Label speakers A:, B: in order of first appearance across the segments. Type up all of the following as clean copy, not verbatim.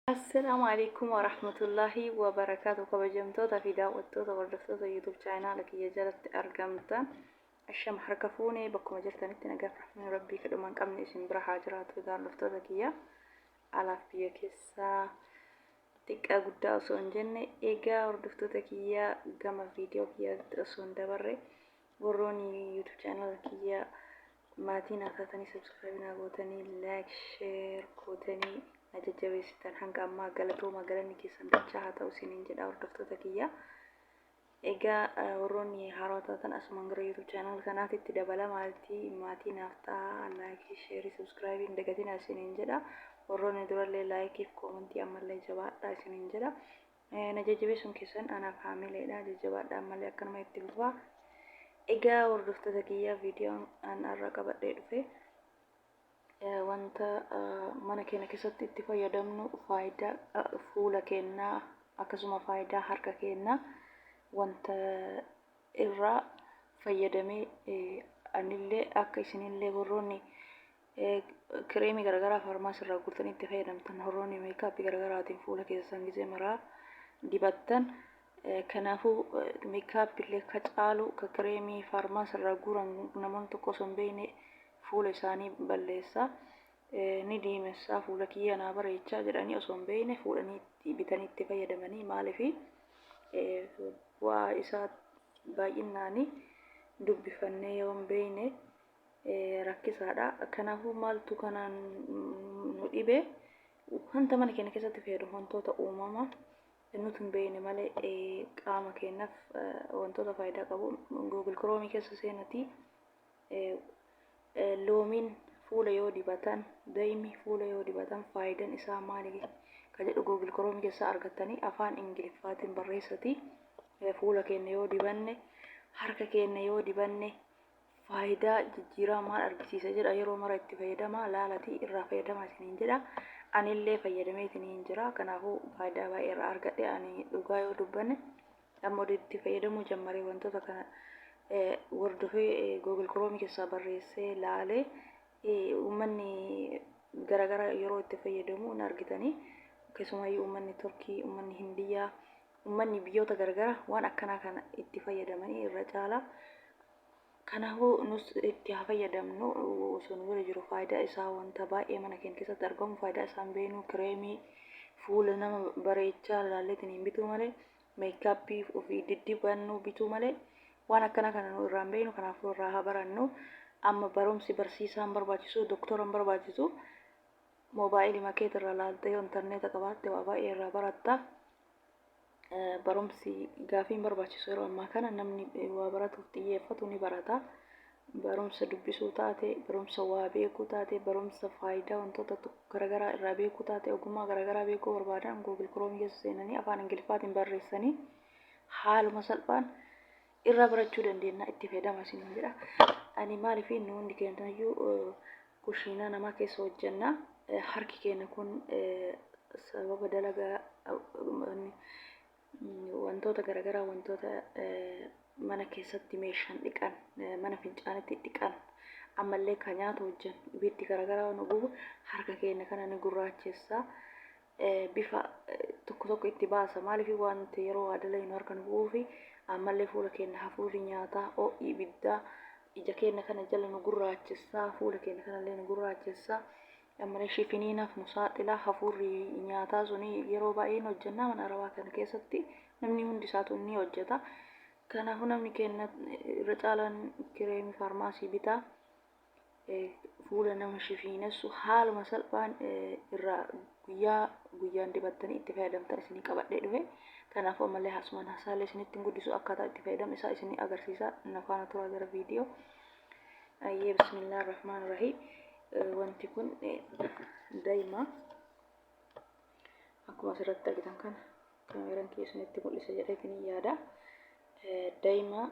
A: السلام عليكم ورحمة الله وبركاته. كبجمتوتا في دعوتوتا وردفتوتا يوتيوب channel كي جلت أرقمتا الشم حركفوني بكم جرتني تنقف رحمن ربي كدومان قمني اسم برا حاجرات ودار لفتوتا كيا على فيا كيسا تك أقدا أصون جنة إيجا وردفتوتا كيا قام فيديو كيا أصون دبري وروني يوتيوب channel كيا ماتينا ثاني سبسكرايبنا قوتني لايك شير قوتني najajjabeessitan hanga ammaa galatooma galanni keessan dachaa haa ta'u isiniin jedha hordoftoota kiyya. Egaa warroonni haaraa taatan asumaan gara YouTube channel kanaatitti dabala maatii naaf ta'a laayikii sheerii subscribe dagatina isiniin jedha. Warroonni durallee laayikii fi koomentii ammallee jabaadha isiniin jedha. Najajjabeessuun keessan anaaf haamileedha jajjabaadha ammallee akkanuma itti fufaa. Egaa hordoftoota kiyya viidiyoon an har'a qabadhee dhufe wanta mana keenya keessatti itti fayyadamnu faayidaa fuula keenyaa akkasuma faayidaa harka keenyaa wanta irraa fayyadamee anillee akka isinillee warroonni kireemii garagaraa farmaasii irraa gurtanii itti fayyadamtan warroonni meekaappii garagaraatiin fuula keessan gizee maraa dibattan kanaafuu meekaappiillee ka caalu ka kireemii farmaasii irraa guuran namoonni tokko osoo hin beekne fuula isaanii balleessa ni diimessa fuula kiyya naa bareechaa jedhanii osoo hin beekne fuudhanii bitanii itti fayyadamanii maaliif waa isaa baay'inaanii dubbifannee yoo hin beekne rakkisaadha. Kanaafuu maaltu kanaan nu dhibe wanta mana keenya keessatti fayyadamu wantoota uumamaa nuti hin beekne malee qaama keenyaaf wantoota faayidaa qabu. Google Chrome keessa seenatii loomiin fuula yoo dibatan daa'imni fuula yoo dibatan faayidaan isaa maali ka jedhu Google Chrome keessa argattanii afaan Ingiliffaatiin barreessatii fuula keenya yoo dibanne harka keenya yoo dibanne faayidaa jijjiiraa maal argisiisa jedha yeroo mara itti fayyadamaa laalatii irraa fayyadamaa isiniin jedha. Anillee fayyadamee isiniin jira kanaafuu faayidaa baay'ee irraa argadhe ani dhugaa yoo dubbanne amma itti fayyadamuu jammaree wantoota kana wordofee Google Chrome keessa barreessee laalee uummanni garagara yeroo itti fayyadamu in argitanii keessumayyuu uummanni Turkii uummanni Hindiyaa uummanni biyyoota garagara waan akkanaa kana itti fayyadamanii irra caalaa. Kanaafuu nus itti haa fayyadamnu osoo nu bira jiru faayidaa isaa wanta baay'ee mana keenya keessatti argamu faayidaa isaa hin beeknu kireemii fuula nama bareechaa laalleetiin hin bituu malee meekaappii ofii diddibannu bituu malee waan akkana kana nu irraa hin beeknu kanaafuu irraa haa barannu. Amma barumsi barsiisaan barbaachisu doktoraan barbaachisu moobaayilii makeet irraa laaltee intarneeta qabaatte waa baay'ee irraa baratta. Barumsi gaafiin barbaachisu yeroo ammaa kana namni waa baratuuf xiyyeeffatu ni barata. Barumsa dubbisuu taate barumsa waa beekuu taate barumsa faayidaa wantoota garagaraa irraa beekuu taate ogummaa garagaraa beekuu barbaadan Google Chrome keessa seenanii afaan Ingiliffaatiin barreessanii haaluma salphaan irraa barachuu dandeenya itti fayyadama isiniin jedha. Ani maaliif nu hundi keenyayyuu kushiinaa namaa keessa hojjenna harki keenya kun sababa dalagaa wantoota garagaraa wantoota mana keessatti meeshaan dhiqan mana fincaanitti dhiqan ammallee kan nyaata hojjen ibiddi garagaraa nu gubu harka keenya kana ni gurraachessa bifa tokko itti baasa maaliif wanti yeroo adala harka nu gubuufi ammallee fuula keenya hafuurri nyaataa ibiddaa ija keenya kana jala nu gurraachessa fuula keenya kanallee nu gurraachessa ammallee shifiniinaaf nu saaxila hafuurri nyaataa suni yeroo baay'ee hojjennaa mana arabaa kana keessatti namni hundi isaatu ni hojjeta. Kanaafuu namni keenya irra caalaan kireemii farmaasii bitaa fuula nama shifiinessu haaluma salphaan irraa guyyaan dibattanii itti fayyadamtan isinii qabadhee dhufe. Kanaafuu ammallee hasumaan hasaalee isinitti guddisu akkaataa itti fayyadamu isaa isinii agarsiisa. Nafaana tura gara viidiyoo. Ayyee bismillahir rahmaanir rahiim. Wanti kun daa'ima akkuma asirratti argitan kana kaameraan keessanitti mul'isa jedheetiin yaada. Daa'ima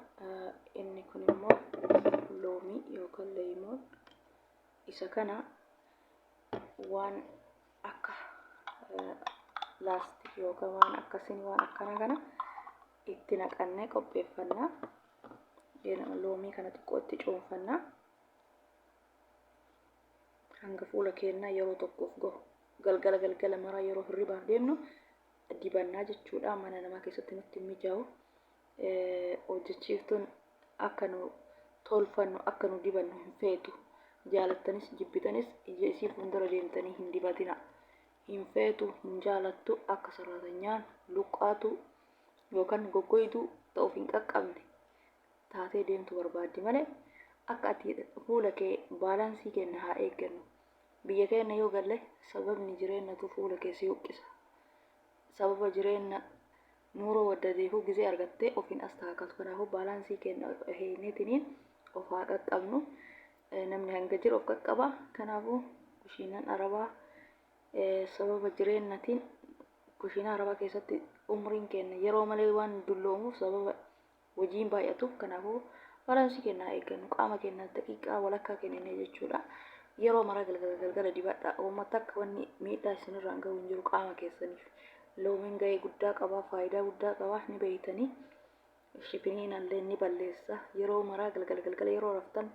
A: inni kun immoo loomii yookaan leemoon isa kana waan akka laastik yookaan waan akkasiin waan akkana kana itti naqannee qopheeffannaa. Loomii kana xiqqoo itti cuunfannaa. Hanga fuula keenyaa yeroo tokkoof gahu galgala maraa yeroo hirribaaf deemnu dibannaa jechuudha. Mana namaa keessatti nutti mijaa'u hojjechiiftuun akka nu tolfannu akka nu dibannu hin feetu. Jaalattanis jibbitanis ija isii fuuldura deemtanii hin dibatina. Hin feetu, hin jaalattu, akka sarratanyaan luqqaatu yookaan goggoytuu ta'uuf hin qaqqabne taatee deemtu barbaaddi malee akka ati fuula kee baalaansii kenna haa eeggannu. Biyya keenya yoo galle sababni jireenyatu fuula kee si huqqisa. Sababa jireenya nuuroo waddateefu gizee argattee ofiin as taakatu. Kanaafuu baalaansii kenna heenetiniin of haa qaqqabnu. Namni hanga jiru of qaqqaba. Kanaafuu kushiinaan arabaa sababa jireenyatiin kushiinaa arabaa keessatti umriin keenya yeroo malee waan dulloomuuf sababa hojiin baay'atuuf kanaafuu baalaansii kennaa eeggannu. Qaama keenya daqiiqaa walakkaa kennine jechuudha. Yeroo maraa galgala dibadhaa. Uummata akka wanni miidhaa isinirraan gahu hin jiru qaama keessaniif. Loomiin gahee guddaa qaba, faayidaa guddaa qaba ni beeytanii. Shifiniin illee ni balleessa. Yeroo maraa galgala yeroo raftan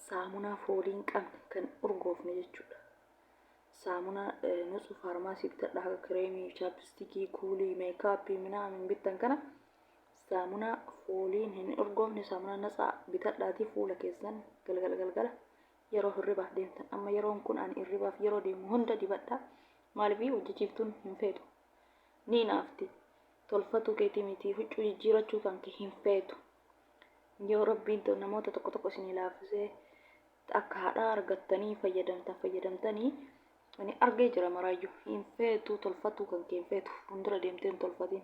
A: saamunaa foolii hin qabne kan urgoofne jechuudha. Saamunaa nuti faarmaasii bitadhaa akka kireemii, chaapstikii, kuulii, meekaappii minaamin bittan kana saamunaa fooliin hin urgoofne saamunaa natsaa bitadhaatii fuula keessan galgala yeroo hirribaaf deemtan. Amma yeroon kun ani hirribaaf yeroo deemu hunda dibadhaa. Maaliif hojjechiiftuun hin feetu. Ni naafti. Tolfatu keetii miti huccuu jijjiirachuu kan kee hin feetu. Yoo rabbiin namoota tokko isin laaffisee akka haadhaa argattanii fayyadamtanii ani argee jira maraayyuu hin feetu. Tolfatu kan kee hin feetu. Fuuldura deemteen tolfatiin.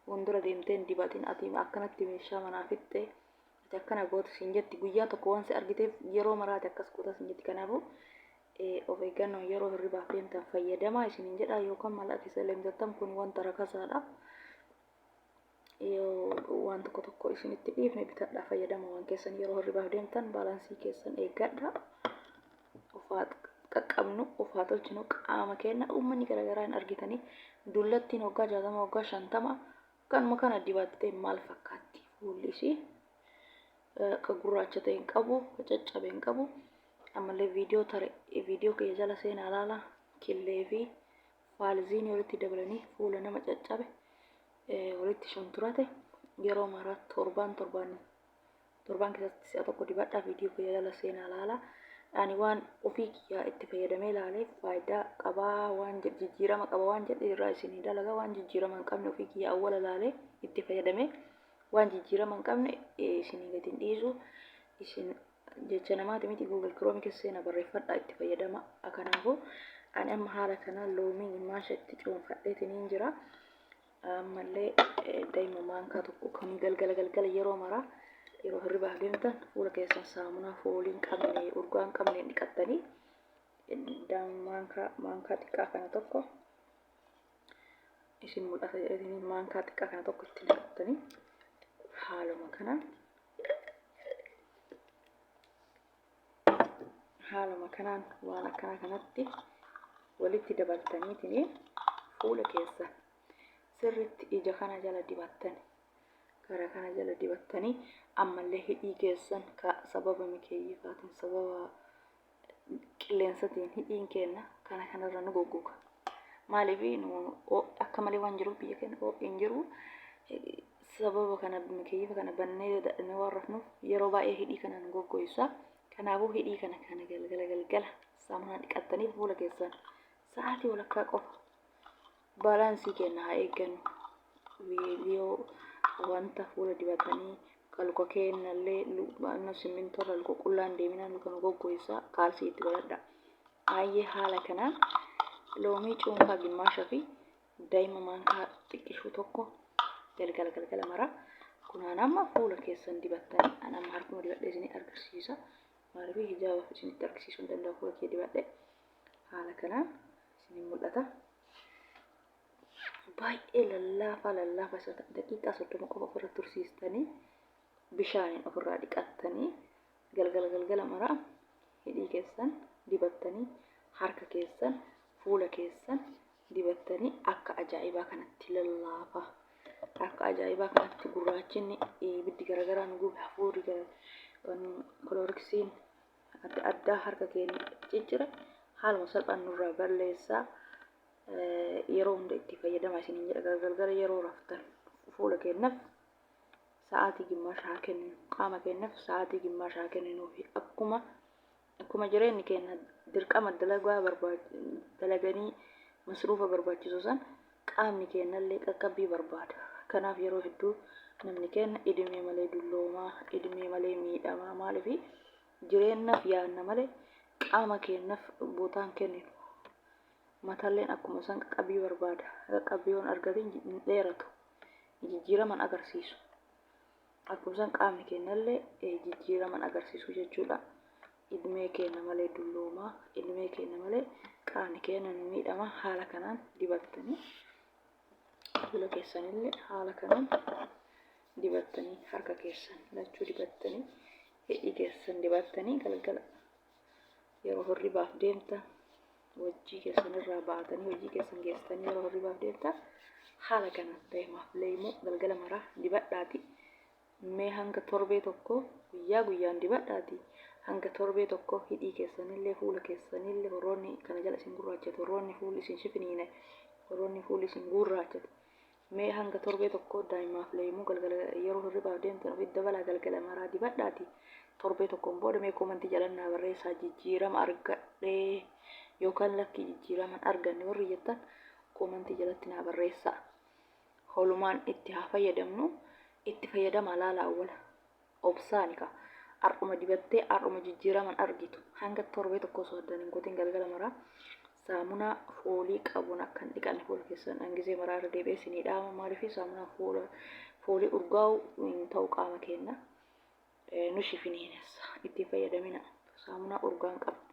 A: Fuuldura deemteen dibatiin ati akkanatti meeshaa manaa fixxee ati akkana goota siin jetti guyyaa tokko waan si argiteef yeroo maraati akkas goota siin jetti. Kanaafuu of eeggannoo yeroo hirribaaf deemtan fayyadamaa isiniin jedha. Yookaan mallaqa keessa leemtattan kun wanta rakasaadha. Waan tokko isinitti dhiifne bitadhaa fayyadamaa waan keessan yeroo hirribaaf deemtan baalaansii keessan eeggadhaa. Ufaat qaqqabnu ufaa tolchinu qaama keenya uummanni garaagaraa hin argitanii dullattiin waggaa 60 waggaa 50 kanuma kana dibattee maal fakkaatti fuulli isii ka gurraacha ta'e hin qabu ka caccabe hin qabu. Ammallee viidiyoo kee jala seenaa ilaala killee fi faalziin walitti dabalanii fuula nama caccabe walitti shunturate yeroo maraa torbaan keessatti si'a tokko dibadhaa. Viidiyoo kee jala seenaa ilaala. Ani waan ofii kiyyaa itti fayyadamee ilaalee faayidaa qabaa waan jijjiirama qaba waan jedhe irraa isinii dalagaa. Waan jijjiirama hin qabne ofii kiyyaa awwala ilaalee itti fayyadamee waan jijjiirama hin qabne isinii gadi hin dhiisu. Isin jecha namaati miti Google Chrome keessa seenaa barreeffadhaa itti fayyadama. Kanaafuu ani amma haala kanaan loomii maasha itti cuunfadheetiin jira. Ammallee daa'ima maankaa tokko kan galgala yeroo maraa yeroo hirribaaf deemtan fuula keessan saamunaa foolii hin qabne urgaa hin qabne dhiqattanii maankaa xiqqaa kana tokko isin mul'ata jedhanii maankaa xiqqaa kana tokko itti dhiqattanii haaluma kanaan waan akkana kanatti walitti dabaltaniitiin fuula keessan sirriitti ija kana jala dibattanii gara kana jala dibattanii ammallee hidhii keessan ka sababa mikeeyyifaatiin sababa qilleensatiin hidhiin keenya kanarra nu goggoga. Maaliif akka malee waan jiruuf biyya keenya hin jiru sababa kana mikeeyyifa kana bannee dadhabnee waan rafnuuf yeroo baay'ee hidhii kana nu goggoysa. Kanaafuu hidhii kana galgala saamunaan dhiqattanii fuula keessan sa'aatii walakkaa qofa baalaansii keenya haa eeggannu. Viidiyoo wanta fuula dibatanii qalqoo keenyallee simmintoo qalqoo qullaan deeminaan kan goggoysa kaalsii itti godhadha. Baay'ee haala kanaan loomii cuunfaa gimmaashaa fi daa'ima maankaa xiqqishuu tokko galgala maraa kunaan amma fuula keessan dibattanii an amma harkuma dibadhee isinii agarsiisa. Maaliif hijaaba isinitti agarsiisuu hin danda'u fuula kee dibadhee haala kanaan isinii mul'ata. Baay'ee lallaafa daqiiqaa 30 qofa ofirra tursiistanii bishaaniin ofirraa dhiqattanii galgala maraa hidhii keessan dibattanii harka keessan fuula keessan dibattanii akka ajaa'ibaa kanatti lallaafa akka ajaa'ibaa kanatti gurraachinni ibiddi garagaraan gube hafuurri kolooriksiin adda addaa harka keenya ciccire haaluma salphaan nurraa balleessaa. Yeroo hunda itti fayyadamaa isiniin jedha. Galgala yeroo raftan fuula keenyaaf sa'aatii gimmaasha haa kenninu, qaama keenyaaf sa'aatii gimmaasha haa kenninuufi akkuma jireenyi keenya dirqama dalaganii masruufa barbaachisu san qaamni keenyallee qaqqabbii barbaada. Kanaaf yeroo hedduu namni keenya idimee malee dulloomaa, idimee malee miidhamaa maaliifi jireenyaaf yaadna malee qaama keenyaaf bootaan kenninu. Mataalleen akkuma san qaqqabbii barbaada. Qaqqabbii waan argatiin hin dheeratu, jijjiiraman agarsiisu. Akkuma san qaamni keenyallee jijjiiraman agarsiisu jechuudha. Idimee keenya malee dulloomaa, idimee keenya malee qaamni keenya hin miidhama. Haala kanaan dibattanii fuula keessanillee haala kanaan dibattanii harka keessan lachuu dibattanii hidhii keessan dibattanii galgala yeroo hirribaaf deemtan wajjii keessan irraa baatanii hojii keessan geessanii yeroo hirribaaf deemtan haala kanaan daa'imaaf leemuu galgala maraa dibadhaati. Mee hanga torbee tokko guyyaa guyyaan dibadhaati. Hanga torbee tokko hidhii keessanillee fuula keessanillee horoonni kana jala isin gurraachate, horoonni fuulli isin shifiniine, horoonni fuulli isin gurraachate. Mee hanga torbee tokko daa'imaaf leemuu galgala yeroo hirribaaf deemtan ofitti dabalaa galgala maraa dibadhaati. Torbee tokkoon booda mee komantii jalannaa barreessaa jijjiirama argadhee yookaan lakki jijjiiraman arganne warri jettan komantii jalatti naa barreessaa. Holumaan itti haa fayyadamnu, itti fayyadamaa laala awwala obsaani ka har'uma dibattee har'uma jijjiiraman argitu. Hanga torbee tokko sooddan hin gootin galgala maraa saamunaa foolii qabuun akkan dhiqanne fuula keessan hangisee maraa irra deebi'ee isinii dhaama. Maaliif saamunaa foolii urgaa'u hin ta'u qaama keenya nu shifiniinessa. Itti fayyadamina. Saamunaa urgaan qabna.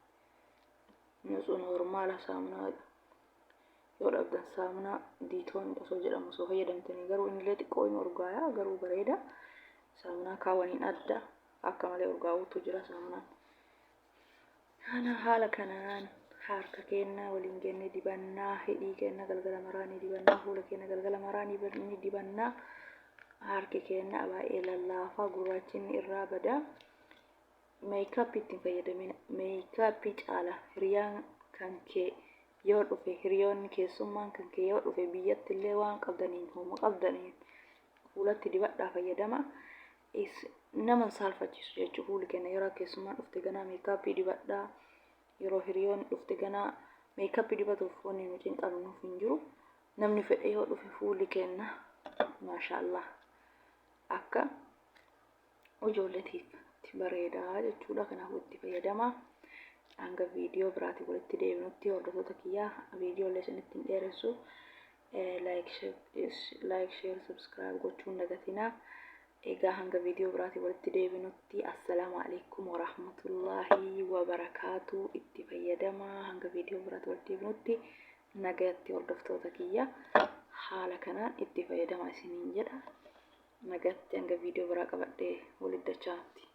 A: Nutsu normaala saamunaa yoo dhabdan saamunaa diitoon osoo jedhamu osoo fayyadamtanii garuu innillee xiqqoo hin urgaa'a garuu bareeda. Saamunaa kaawwaniin adda akka malee urgaa'uutu jira saamunaan. Kana haala kanaan harka keenya waliin genne dibannaa, hidhii keenya galgala maraa ni dibannaa, fuula keenya galgala maraa ni dibannaa. Harki keenya baay'ee lallaafaa gurraachinni irraa bada. Meekaappii ittiin fayyadamina. Meekaappii caala hiriyaan kan kee yoo dhufe hiriyoonni keessummaan kan kee yoo dhufe biyyatti illee waan qabdaniin hooma qabdaniin fuulatti dibadhaa fayyadama. Nama saalfachiisu jechuudha. Fuulli keenya yeroo keessummaan dhufte ganaa meekaappii dibadhaa, yeroo hiriyoonni dhufte ganaa meekaappii dibatuuf wanni nuti hin qabnuuf hin jiru. Namni fedhe yoo dhufe fuulli keenya maashaallah akka ijoolleetiif bareedaa jechuudha. Kanaaf itti fayyadamaa. Hanga viidiyoo biraatti walitti deebinutti hordoftoota kiyyaa viidiyoolee isinitti hin dheeressu. Like, share, subscribe gochuun dagatinaa. Egaa hanga viidiyoo biraatti walitti deebinutti assalaamu alaikum warahmatullahi wabarakaatu. Itti fayyadamaa. Hanga viidiyoo biraatti walitti deebinutti nagayatti hordoftoota kiyyaa haala kanaan itti fayyadamaa isiniin jedha. Nagatti hanga viidiyoo biraa qabadhee walitti dachaatti.